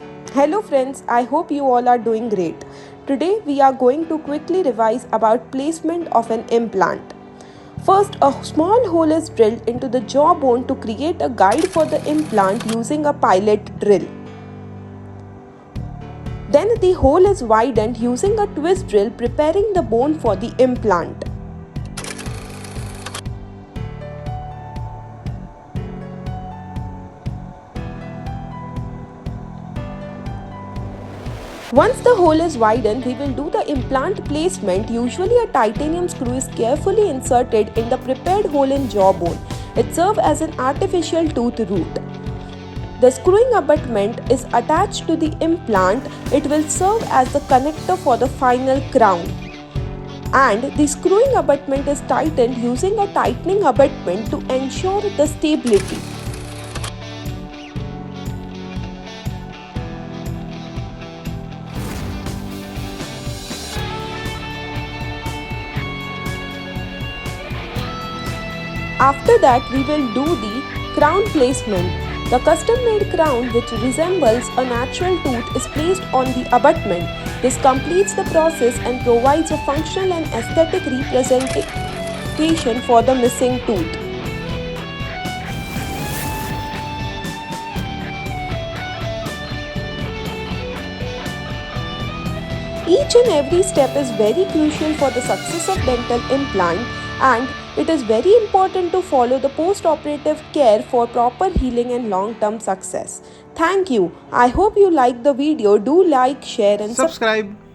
Hello friends, I hope you all are doing great. Today we are going to quickly revise about placement of an implant. First, a small hole is drilled into the jawbone to create a guide for the implant using a pilot drill. Then the hole is widened using a twist drill, preparing the bone for the implant. Once the hole is widened, we will do the implant placement. Usually a titanium screw is carefully inserted in the prepared hole in jawbone. It serves as an artificial tooth root. The screwing abutment is attached to the implant. It will serve as the connector for the final crown. And the screwing abutment is tightened using a tightening abutment to ensure the stability. After that, we will do the crown placement. The custom-made crown, which resembles a natural tooth, is placed on the abutment. This completes the process and provides a functional and aesthetic representation for the missing tooth. Each and every step is very crucial for the success of dental implant, and it is very important to follow the post-operative care for proper healing and long-term success. Thank you. I hope you liked the video. Do like, share and subscribe. Subscribe.